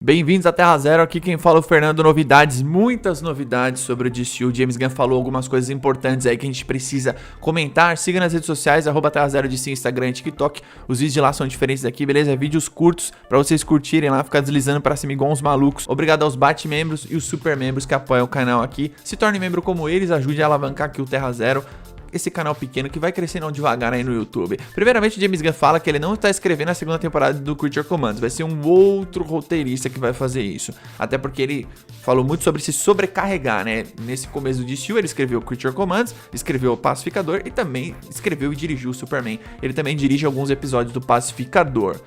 Bem-vindos à Terra Zero, aqui quem fala é o Fernando. Novidades, muitas novidades sobre o DCU. O James Gunn falou algumas coisas importantes aí que a gente precisa comentar. Siga nas redes sociais, @Terra Zero DC, Instagram e TikTok. Os vídeos de lá são diferentes daqui, beleza? Vídeos curtos pra vocês curtirem lá, ficar deslizando pra cima igual uns malucos. Obrigado aos Bat-membros e os Super-membros que apoiam o canal aqui. Se torne membro como eles, ajude a alavancar aqui o Terra Zero, esse canal pequeno que vai crescendo devagar aí no YouTube. Primeiramente, o James Gunn fala que ele não está escrevendo a segunda temporada do Creature Commands, vai ser um outro roteirista que vai fazer isso. Até porque ele falou muito sobre se sobrecarregar, né? Nesse começo do DCU, ele escreveu Creature Commands, escreveu o Pacificador e também escreveu e dirigiu o Superman. Ele também dirige alguns episódios do Pacificador.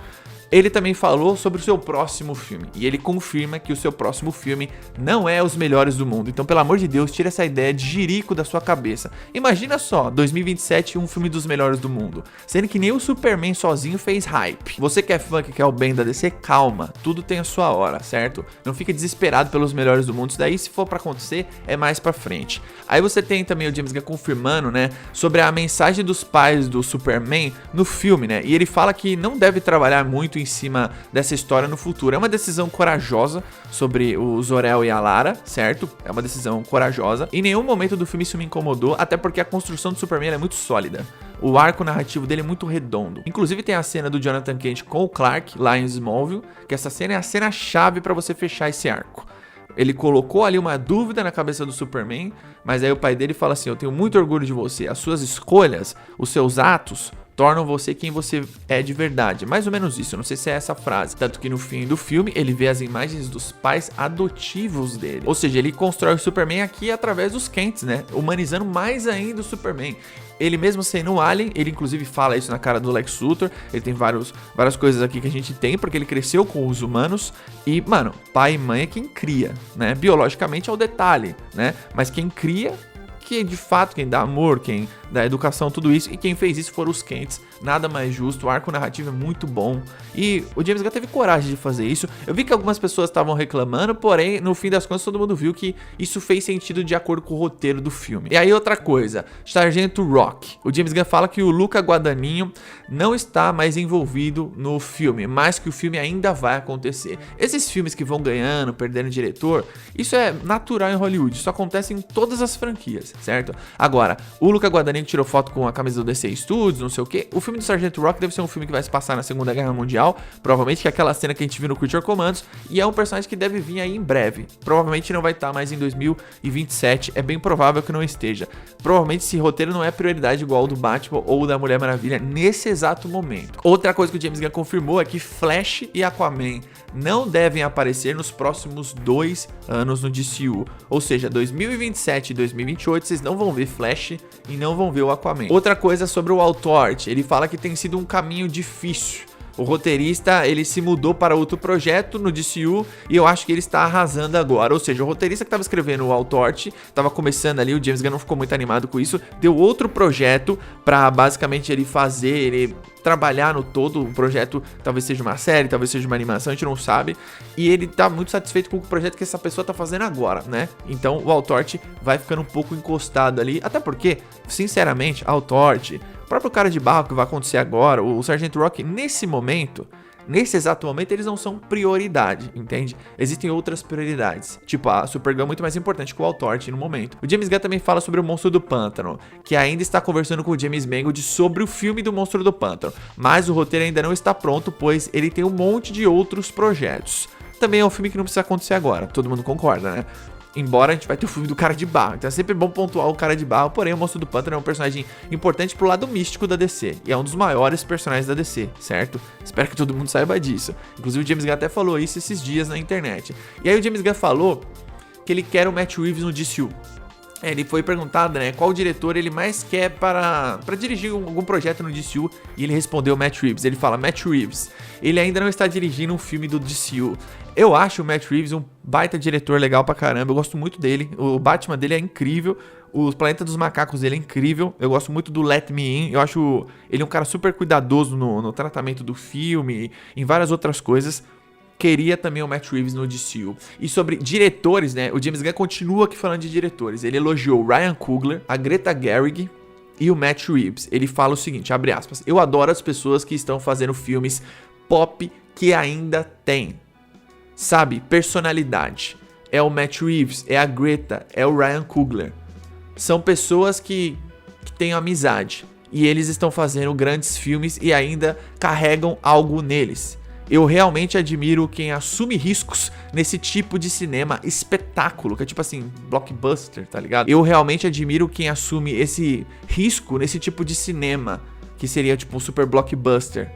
Ele também falou sobre o seu próximo filme, e ele confirma que o seu próximo filme não é os melhores do mundo. Então, pelo amor de Deus, tira essa ideia de jirico da sua cabeça. Imagina só, 2027 um filme dos melhores do mundo, sendo que nem o Superman sozinho fez hype. Você que é fã, que quer o bem da DC, calma, tudo tem a sua hora, certo? Não fica desesperado pelos melhores do mundo, isso daí, se for pra acontecer, é mais pra frente. Aí você tem também o James Gunn confirmando, né, sobre a mensagem dos pais do Superman no filme, né, e ele fala que não deve trabalhar muito em cima dessa história no futuro. É uma decisão corajosa sobre o Zor-El e a Lara, certo? É uma decisão corajosa. Em nenhum momento do filme isso me incomodou, até porque a construção do Superman é muito sólida. O arco narrativo dele é muito redondo. Inclusive tem a cena do Jonathan Kent com o Clark lá em Smallville, que essa cena é a cena chave para você fechar esse arco. Ele colocou ali uma dúvida na cabeça do Superman, mas aí o pai dele fala assim: eu tenho muito orgulho de você, as suas escolhas, os seus atos tornam você quem você é de verdade. Mais ou menos isso, eu não sei se é essa frase. Tanto que no fim do filme, ele vê as imagens dos pais adotivos dele. Ou seja, ele constrói o Superman aqui através dos Kents, né? Humanizando mais ainda o Superman. Ele mesmo sendo um alien, ele inclusive fala isso na cara do Lex Luthor. Ele tem várias coisas aqui que a gente tem, porque ele cresceu com os humanos. E, mano, pai e mãe é quem cria, né? Biologicamente é o detalhe, né? Mas quem cria, que de fato quem dá amor, quem dá educação, tudo isso, e quem fez isso foram os Kents. Nada mais justo, o arco narrativo é muito bom e o James Gunn teve coragem de fazer isso. Eu vi que algumas pessoas estavam reclamando, porém no fim das contas todo mundo viu que isso fez sentido de acordo com o roteiro do filme. E aí outra coisa, Sargento Rock. O James Gunn fala que o Luca Guadagnino não está mais envolvido no filme, mas que o filme ainda vai acontecer. Esses filmes que vão ganhando, perdendo diretor, isso é natural em Hollywood, isso acontece em todas as franquias, certo? Agora, o Luca Guadagnino tirou foto com a camisa do DC Studios, não sei o que. O filme do Sargento Rock deve ser um filme que vai se passar na Segunda Guerra Mundial, provavelmente, que é aquela cena que a gente viu no Creature Commands, e é um personagem que deve vir aí em breve. Provavelmente não vai estar mais em 2027, é bem provável que não esteja. Provavelmente esse roteiro não é prioridade igual ao do Batman ou da Mulher Maravilha nesse exato momento. Outra coisa que o James Gunn confirmou é que Flash e Aquaman não devem aparecer nos próximos 2 anos no DCU. Ou seja, 2027 e 2028 vocês não vão ver Flash e não vão ver o Aquaman. Outra coisa sobre o Altort, ele fala que tem sido um caminho difícil. O roteirista, ele se mudou para outro projeto no DCU e eu acho que ele está arrasando agora. Ou seja, o roteirista que estava escrevendo o Altort, estava começando ali, o James Gunn não ficou muito animado com isso, deu outro projeto para basicamente ele fazer, ele trabalhar no todo. O projeto talvez seja uma série, talvez seja uma animação, a gente não sabe. E ele tá muito satisfeito com o projeto que essa pessoa tá fazendo agora, né? Então o Altort vai ficando um pouco encostado ali, até porque, sinceramente, Altort, o próprio Cara de Barro que vai acontecer agora, o Sargento Rock, nesse exato momento, eles não são prioridade, entende? Existem outras prioridades, tipo a Supergirl é muito mais importante que o Altort no momento. O James Gunn também fala sobre o Monstro do Pântano, que ainda está conversando com o James Mangold sobre o filme do Monstro do Pântano, mas o roteiro ainda não está pronto, pois ele tem um monte de outros projetos. Também é um filme que não precisa acontecer agora, todo mundo concorda, né? Embora a gente vai ter o filme do Cara de Barro, então é sempre bom pontuar o Cara de Barro, porém o Monstro do Pântano é um personagem importante pro lado místico da DC, e é um dos maiores personagens da DC, certo? Espero que todo mundo saiba disso. Inclusive o James Gunn até falou isso esses dias na internet. E aí o James Gunn falou que ele quer o Matt Reeves no DCU. Ele foi perguntado, né, qual diretor ele mais quer para dirigir algum projeto no DCU, e ele respondeu Matt Reeves. Ele fala, Matt Reeves, ele ainda não está dirigindo um filme do DCU. Eu acho o Matt Reeves um baita diretor legal pra caramba, eu gosto muito dele, o Batman dele é incrível, o Planeta dos Macacos dele é incrível, eu gosto muito do Let Me In, eu acho ele um cara super cuidadoso no tratamento do filme, em várias outras coisas. Queria também o Matt Reeves no DCU. E sobre diretores, né, o James Gunn continua aqui falando de diretores. Ele elogiou o Ryan Coogler, a Greta Gerwig e o Matt Reeves. Ele fala o seguinte, abre aspas, eu adoro as pessoas que estão fazendo filmes pop que ainda tem sabe, personalidade. É o Matt Reeves, é a Greta, é o Ryan Coogler. São pessoas que têm amizade. E eles estão fazendo grandes filmes e ainda carregam algo neles. Eu realmente admiro quem assume riscos nesse tipo de cinema espetáculo, que é tipo assim, blockbuster, tá ligado? Eu realmente admiro quem assume esse risco nesse tipo de cinema, que seria tipo um super blockbuster.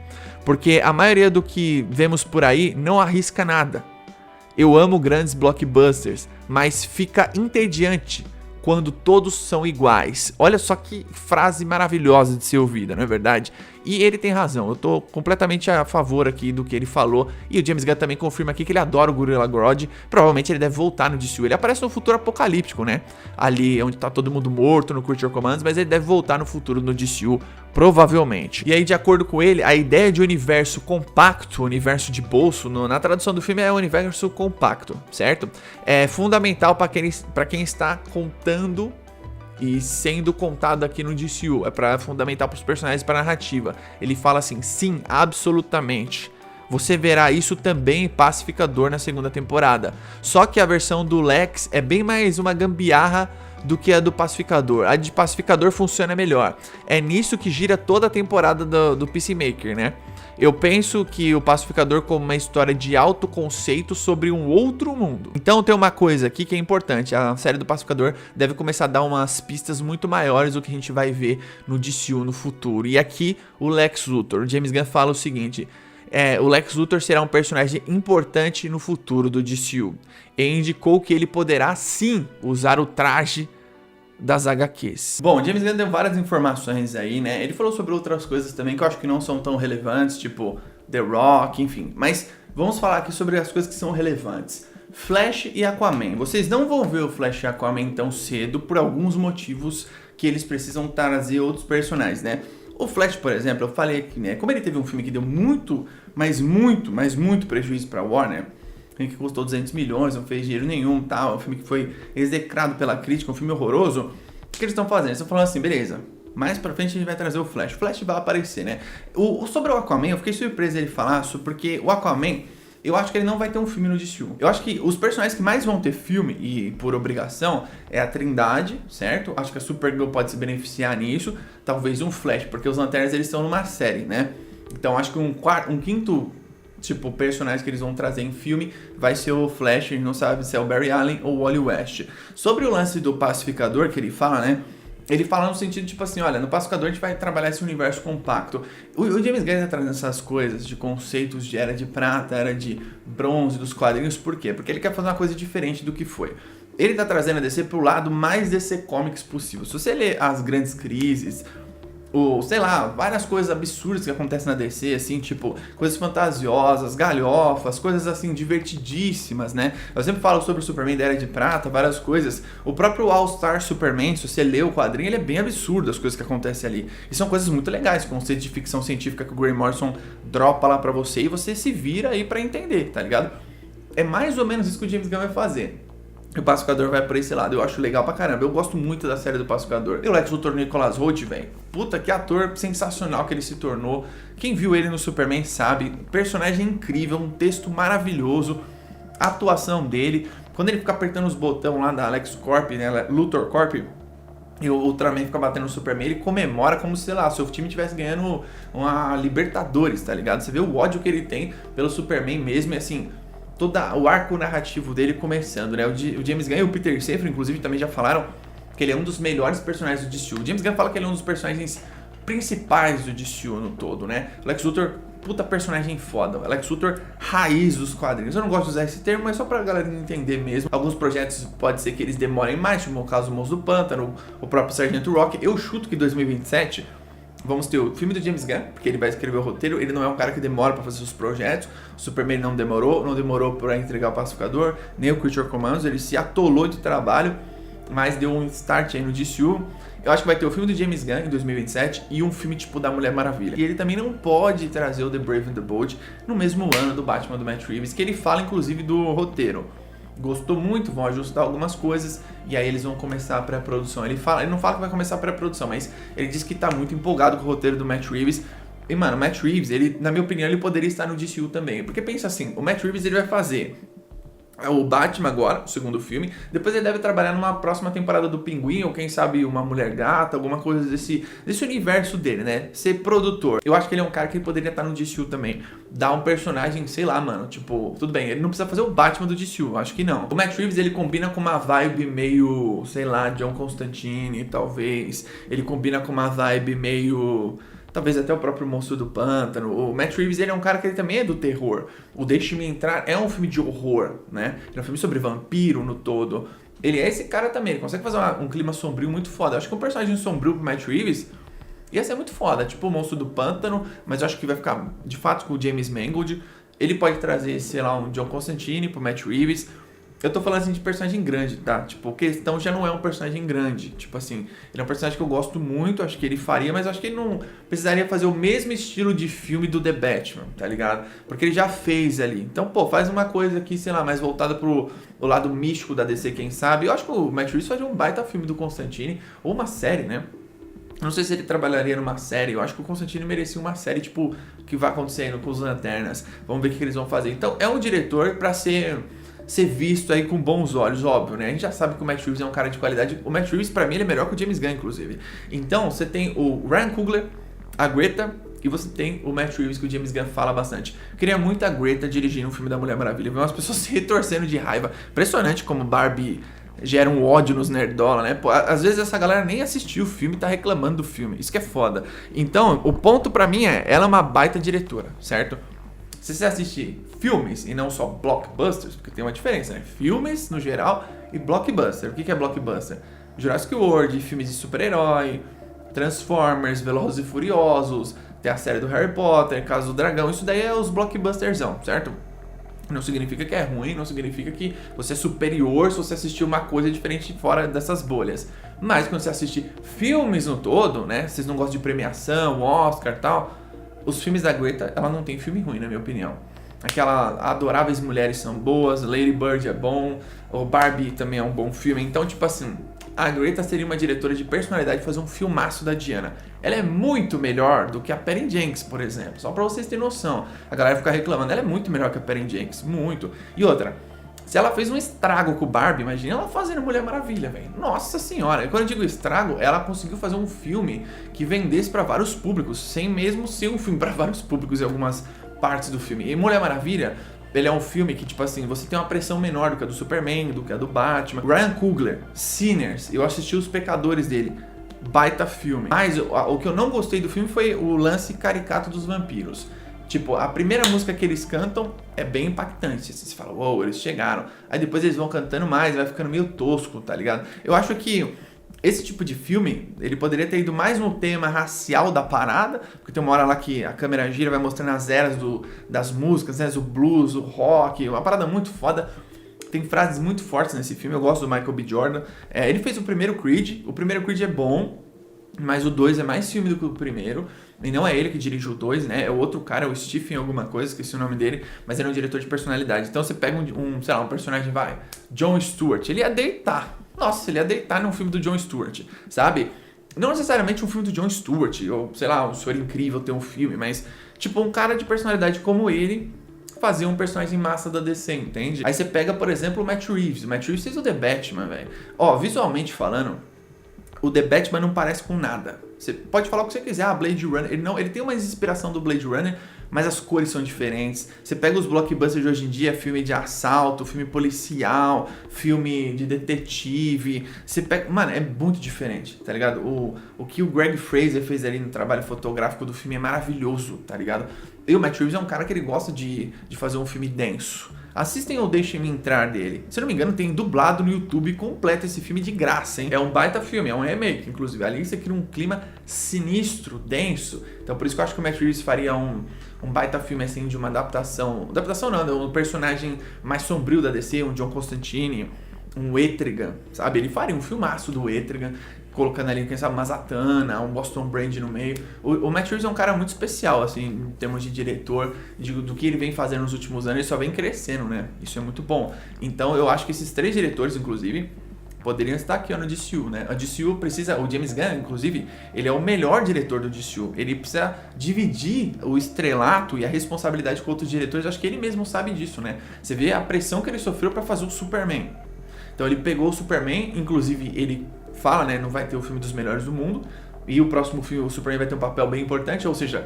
Porque a maioria do que vemos por aí não arrisca nada. Eu amo grandes blockbusters, mas fica entediante quando todos são iguais. Olha só que frase maravilhosa de ser ouvida, não é verdade? E ele tem razão, eu tô completamente a favor aqui do que ele falou. E o James Gunn também confirma aqui que ele adora o Gorilla Grodd. Provavelmente ele deve voltar no DCU. Ele aparece no futuro apocalíptico, né? Ali onde tá todo mundo morto no Creature Commands, mas ele deve voltar no futuro no DCU, provavelmente. E aí, de acordo com ele, a ideia de universo compacto, universo de bolso, na tradução do filme é universo compacto, certo? É fundamental para quem está contando e sendo contado aqui no DCU. É fundamental para os personagens e para a narrativa. Ele fala assim, sim, absolutamente. Você verá isso também em Pacificador na segunda temporada. Só que a versão do Lex é bem mais uma gambiarra do que a do Pacificador. A de Pacificador funciona melhor. É nisso que gira toda a temporada do Peacemaker, né? Eu penso que o Pacificador como uma história de autoconceito sobre um outro mundo. Então tem uma coisa aqui que é importante. A série do Pacificador deve começar a dar umas pistas muito maiores do que a gente vai ver no DCU no futuro. E aqui o Lex Luthor, o James Gunn fala o seguinte... o Lex Luthor será um personagem importante no futuro do DCU. E indicou que ele poderá sim usar o traje das HQs. Bom, James Gunn deu várias informações aí, né? Ele falou sobre outras coisas também que eu acho que não são tão relevantes, tipo The Rock, enfim. Mas vamos falar aqui sobre as coisas que são relevantes. Flash e Aquaman. Vocês não vão ver o Flash e Aquaman tão cedo por alguns motivos que eles precisam trazer outros personagens, né? O Flash, por exemplo, eu falei aqui, né? Como ele teve um filme que deu muito prejuízo pra Warner, um filme que custou 200 milhões, não fez dinheiro nenhum, tal, um filme que foi execrado pela crítica, um filme horroroso. O que eles estão fazendo? Eles estão falando assim, beleza, mais pra frente a gente vai trazer o Flash. O Flash vai aparecer, né? Sobre o Aquaman, eu fiquei surpreso ele falar isso, porque o Aquaman, eu acho que ele não vai ter um filme no DCU. Eu acho que os personagens que mais vão ter filme, e por obrigação, é a Trindade, certo? Acho que a Supergirl pode se beneficiar nisso. Talvez um Flash, porque os Lanternas eles estão numa série, né? Então acho que um quinto tipo personagem que eles vão trazer em filme vai ser o Flash. A gente não sabe se é o Barry Allen ou o Wally West. Sobre o lance do Pacificador que ele fala, né? Ele fala no sentido, tipo assim, olha, no Pacificador a gente vai trabalhar esse universo compacto. O James Gunn tá trazendo essas coisas de conceitos de Era de Prata, Era de Bronze dos quadrinhos, por quê? Porque ele quer fazer uma coisa diferente do que foi. Ele tá trazendo a DC pro lado mais DC Comics possível. Se você ler as grandes crises, ou, sei lá, várias coisas absurdas que acontecem na DC, assim, tipo, coisas fantasiosas, galhofas, coisas, assim, divertidíssimas, né? Eu sempre falo sobre o Superman da Era de Prata, várias coisas. O próprio All-Star Superman, se você lê o quadrinho, ele é bem absurdo, as coisas que acontecem ali. E são coisas muito legais, conceitos de ficção científica que o Grant Morrison dropa lá pra você e você se vira aí pra entender, tá ligado? É mais ou menos isso que o James Gunn vai fazer. O Pacificador vai por esse lado, eu acho legal pra caramba. Eu gosto muito da série do Pacificador. E o Lex Luthor Nicholas Hoult, velho. Puta, que ator sensacional que ele se tornou. Quem viu ele no Superman sabe. Personagem incrível, um texto maravilhoso. A atuação dele. Quando ele fica apertando os botões lá da Lex Corp, né, Luthor Corp, e o Ultraman fica batendo no Superman, ele comemora como se, sei lá, seu time estivesse ganhando uma Libertadores, tá ligado? Você vê o ódio que ele tem pelo Superman mesmo, e assim... todo o arco narrativo dele começando, né? O James Gunn e o Peter Safran, inclusive, também já falaram que ele é um dos melhores personagens do DCU. O James Gunn fala que ele é um dos personagens principais do DCU no todo, né? O Lex Luthor, puta personagem foda. O Lex Luthor, raiz dos quadrinhos. Eu não gosto de usar esse termo, mas só pra galera entender mesmo. Alguns projetos pode ser que eles demorem mais, como o caso do Monstro do Pântano, o próprio Sargento Rock. Eu chuto que 2027... vamos ter o filme do James Gunn, porque ele vai escrever o roteiro, ele não é um cara que demora pra fazer os projetos. O Superman não demorou pra entregar o Pacificador, nem o Creature Commands, ele se atolou de trabalho, mas deu um start aí no DCU. Eu acho que vai ter o filme do James Gunn em 2027 e um filme tipo da Mulher Maravilha. E ele também não pode trazer o The Brave and the Bold no mesmo ano do Batman do Matt Reeves, que ele fala inclusive do roteiro. Gostou muito, vão ajustar algumas coisas e aí eles vão começar a pré-produção. Ele não fala que vai começar a pré-produção, mas ele diz que tá muito empolgado com o roteiro do Matt Reeves. E, mano, o Matt Reeves, ele, na minha opinião, ele poderia estar no DCU também. Porque pensa assim, o Matt Reeves, ele vai fazer o Batman agora, o segundo filme. Depois ele deve trabalhar numa próxima temporada do Pinguim, ou quem sabe uma Mulher Gata, alguma coisa desse universo dele, né? Ser produtor. Eu acho que ele é um cara que poderia estar no DCU também. Dar um personagem, sei lá, mano, tipo, tudo bem, ele não precisa fazer o Batman do DCU, acho que não. O Matt Reeves, ele combina com uma vibe meio, sei lá, John Constantine, talvez. Ele combina com uma vibe meio... talvez até o próprio Monstro do Pântano. O Matt Reeves, ele é um cara que ele também é do terror. O Deixe-me Entrar é um filme de horror, né? Ele é um filme sobre vampiro no todo. Ele é esse cara também, ele consegue fazer um clima sombrio muito foda. Eu acho que um personagem sombrio pro Matt Reeves ia ser muito foda, tipo o Monstro do Pântano, mas eu acho que vai ficar, de fato, com o James Mangold. Ele pode trazer, sei lá, um John Constantine pro Matt Reeves. Eu tô falando assim de personagem grande, tá? Tipo, Questão já não é um personagem grande. Tipo assim, ele é um personagem que eu gosto muito, acho que ele faria, mas acho que ele não precisaria fazer o mesmo estilo de filme do The Batman, tá ligado? Porque ele já fez ali. Então, pô, faz uma coisa aqui, sei lá, mais voltada pro lado místico da DC, quem sabe. Eu acho que o Matt Reeves faria um baita filme do Constantine, ou uma série, né? Não sei se ele trabalharia numa série. Eu acho que o Constantine merecia uma série, tipo, que vai acontecendo com os Lanternas. Vamos ver o que eles vão fazer. Então, é um diretor pra ser visto aí com bons olhos, óbvio, né? A gente já sabe que o Matt Reeves é um cara de qualidade. O Matt Reeves, pra mim, ele é melhor que o James Gunn, inclusive. Então, você tem o Ryan Coogler, a Greta, e você tem o Matt Reeves, que o James Gunn fala bastante. Eu queria muito a Greta dirigindo um filme da Mulher Maravilha. Ver umas pessoas se retorcendo de raiva. Impressionante como Barbie gera um ódio nos nerdola, né? Pô, às vezes essa galera nem assistiu o filme e tá reclamando do filme. Isso que é foda. Então, o ponto pra mim é, ela é uma baita diretora, certo? Se você assistir filmes e não só blockbusters, porque tem uma diferença, né? Filmes, no geral, e blockbuster. O que é blockbuster? Jurassic World, filmes de super-herói, Transformers, Velozes e Furiosos, tem a série do Harry Potter, Casa do Dragão, isso daí é os blockbusterzão, certo? Não significa que é ruim, não significa que você é superior se você assistir uma coisa diferente fora dessas bolhas. Mas quando você assiste filmes no todo, né? Vocês não gostam de premiação, Oscar e tal, os filmes da Greta, ela não tem filme ruim, na minha opinião. Aquela Adoráveis Mulheres são boas, Lady Bird é bom, o Barbie também é um bom filme. Então, tipo assim, a Greta seria uma diretora de personalidade fazer um filmaço da Diana. Ela é muito melhor do que a Patty Jenkins, por exemplo. Só pra vocês terem noção. A galera fica reclamando, ela é muito melhor que a Patty Jenkins, muito. E outra, se ela fez um estrago com o Barbie, imagina ela fazendo Mulher Maravilha, velho. Nossa senhora. E quando eu digo estrago, ela conseguiu fazer um filme que vendesse pra vários públicos, sem mesmo ser um filme pra vários públicos em algumas partes do filme. E Mulher Maravilha, ele é um filme que, tipo assim, você tem uma pressão menor do que a do Superman, do que a do Batman. Ryan Coogler, Sinners, eu assisti Os Pecadores dele. Baita filme. Mas o que eu não gostei do filme foi o lance caricato dos vampiros. Tipo, a primeira música que eles cantam é bem impactante. Você fala, uou, eles chegaram. Aí depois eles vão cantando mais, vai ficando meio tosco, tá ligado? Eu acho que esse tipo de filme, ele poderia ter ido mais no tema racial da parada, porque tem uma hora lá que a câmera gira, vai mostrando as eras das músicas, né? O blues, o rock, uma parada muito foda. Tem frases muito fortes nesse filme, eu gosto do Michael B. Jordan. Ele fez o primeiro Creed é bom, mas o 2 é mais filme do que o primeiro. E não é ele que dirige o 2, né? É o outro cara, é o Stephen alguma coisa, esqueci o nome dele, mas ele é um diretor de personalidade. Então você pega sei lá, um personagem, Jon Stewart, ele ia deitar. Nossa, ele ia deitar num filme do Jon Stewart, sabe? Não necessariamente um filme do Jon Stewart, ou sei lá, um Senhor Incrível ter um filme, mas tipo um cara de personalidade como ele fazer um personagem massa da DC, entende? Aí você pega, por exemplo, o Matt Reeves. O Matt Reeves fez o The Batman, velho. Ó, visualmente falando, o The Batman não parece com nada. Você pode falar o que você quiser, Blade Runner, ele tem uma inspiração do Blade Runner, mas as cores são diferentes. Você pega os blockbusters de hoje em dia, filme de assalto, filme policial, filme de detetive, você pega, mano, é muito diferente, tá ligado? O que o Greg Fraser fez ali no trabalho fotográfico do filme é maravilhoso, tá ligado? E o Matt Reeves é um cara que ele gosta de fazer um filme denso. Assistem ou Deixem-me Entrar dele. Se eu não me engano, tem dublado no YouTube completo esse filme de graça, hein? É um baita filme, é um remake, inclusive. Ali você cria um clima sinistro, denso. Então por isso que eu acho que o Matt Reeves faria um baita filme, assim, de uma adaptação... Adaptação não, um personagem mais sombrio da DC, um John Constantine, um Etrigan, sabe? Ele faria um filmaço do Etrigan, colocando ali, quem sabe, uma Zatanna, um Boston Brand no meio. O Matt Reeves é um cara muito especial, assim, em termos de diretor, do que ele vem fazendo nos últimos anos, ele só vem crescendo, né? Isso é muito bom. Então eu acho que esses três diretores, inclusive, poderiam estar aqui ó, no DCU, né? A DCU precisa, o James Gunn, inclusive, ele é o melhor diretor do DCU. Ele precisa dividir o estrelato e a responsabilidade com outros diretores. Acho que ele mesmo sabe disso, né? Você vê a pressão que ele sofreu para fazer o Superman. Então ele pegou o Superman, inclusive ele fala, né? Não vai ter o filme dos melhores do mundo. E o próximo filme, o Superman vai ter um papel bem importante, ou seja,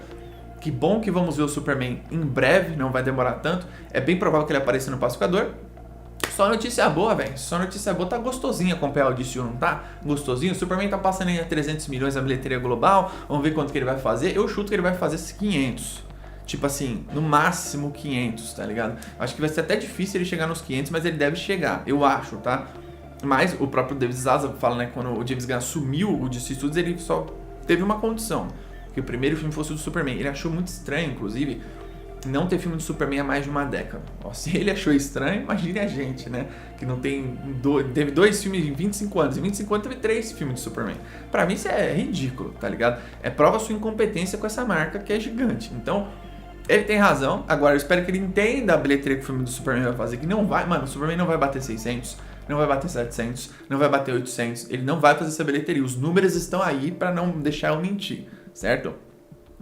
que bom que vamos ver o Superman em breve, não vai demorar tanto. É bem provável que ele apareça no Pacificador. Só notícia boa, velho. Só notícia boa. Tá gostosinho acompanhar o DCU, não tá? Gostosinho. O Superman tá passando aí a 300 milhões na bilheteria global. Vamos ver quanto que ele vai fazer. Eu chuto que ele vai fazer 500. Tipo assim, no máximo 500, tá ligado? Acho que vai ser até difícil ele chegar nos 500, mas ele deve chegar. Eu acho, tá? Mas o próprio David Zaza fala, né? Quando o James Gunn assumiu o DC Studios, ele só teve uma condição. Que o primeiro filme fosse o do Superman. Ele achou muito estranho, inclusive, não ter filme do Superman há mais de uma década. Ó, se ele achou estranho, imagine a gente, né? Que não tem... Teve 2 filmes em 25 anos. Em 25 anos teve 3 filmes de Superman. Pra mim isso é ridículo, tá ligado? É prova sua incompetência com essa marca que é gigante. Então, ele tem razão. Agora, eu espero que ele entenda a bilheteria que o filme do Superman vai fazer. Que não vai... Mano, o Superman não vai bater 600... Não vai bater 700, não vai bater 800, ele não vai fazer essa bilheteria. Os números estão aí pra não deixar eu mentir, certo?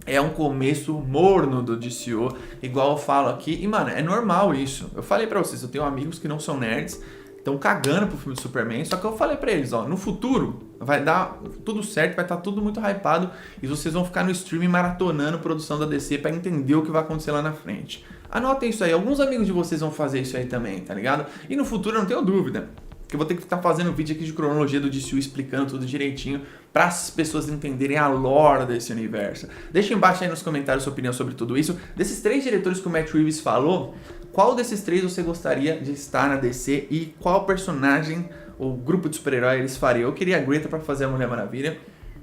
É um começo morno do DCU, igual eu falo aqui. E, mano, é normal isso. Eu falei pra vocês, eu tenho amigos que não são nerds, estão cagando pro filme do Superman, só que eu falei pra eles, ó, no futuro vai dar tudo certo, vai estar tudo muito hypado e vocês vão ficar no streaming maratonando produção da DC pra entender o que vai acontecer lá na frente. Anotem isso aí, alguns amigos de vocês vão fazer isso aí também, tá ligado? E no futuro eu não tenho dúvida que eu vou ter que estar fazendo um vídeo aqui de cronologia do DCU explicando tudo direitinho para as pessoas entenderem a lore desse universo. Deixa embaixo aí nos comentários sua opinião sobre tudo isso. Desses 3 diretores que o Matt Reeves falou, qual desses 3 você gostaria de estar na DC e qual personagem ou grupo de super-herói eles fariam? Eu queria a Greta para fazer a Mulher Maravilha.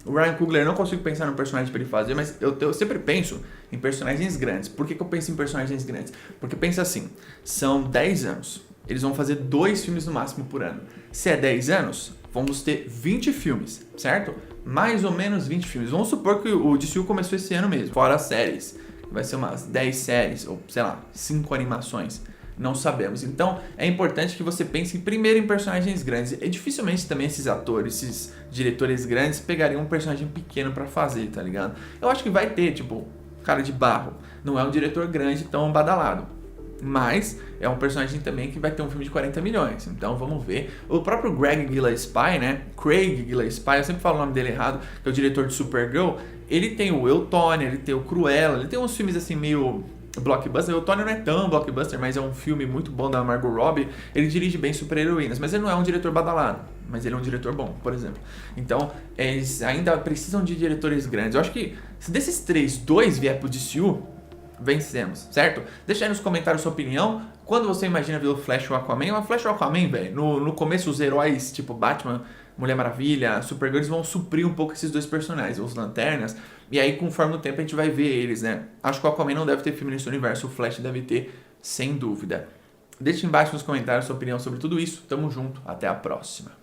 O Ryan Coogler, eu não consigo pensar num personagem para ele fazer, mas eu sempre penso em personagens grandes. Por que eu penso em personagens grandes? Porque pensa assim, são 10 anos. Eles vão fazer 2 filmes no máximo por ano. Se é 10 anos, vamos ter 20 filmes, certo? Mais ou menos 20 filmes. Vamos supor que o DCU começou esse ano mesmo, fora as séries. Vai ser umas 10 séries, ou sei lá, 5 animações. Não sabemos. Então, é importante que você pense primeiro em personagens grandes. E dificilmente também esses atores, esses diretores grandes pegariam um personagem pequeno pra fazer, tá ligado? Eu acho que vai ter, tipo, Cara de Barro. Não é um diretor grande tão badalado. Mas é um personagem também que vai ter um filme de 40 milhões. Então vamos ver. O próprio Greg Gillespie, né? Craig Gillespie, eu sempre falo o nome dele errado, que é o diretor de Supergirl. Ele tem o Eutônia, ele tem o Cruella, ele tem uns filmes assim meio blockbuster. O Eutônia não é tão blockbuster, mas é um filme muito bom da Margot Robbie. Ele dirige bem super-heroínas, mas ele não é um diretor badalado. Mas ele é um diretor bom, por exemplo. Então, eles ainda precisam de diretores grandes. Eu acho que se desses 3, 2 vier pro DCU, vencemos, certo? Deixa aí nos comentários sua opinião. Quando você imagina ver o Flash ou o Aquaman? O Flash ou o Aquaman, velho, no começo os heróis tipo Batman, Mulher Maravilha, Supergirl, eles vão suprir um pouco esses 2 personagens, os Lanternas. E aí, conforme o tempo, a gente vai ver eles, né? Acho que o Aquaman não deve ter filme nesse universo, o Flash deve ter, sem dúvida. Deixa embaixo nos comentários sua opinião sobre tudo isso. Tamo junto, até a próxima.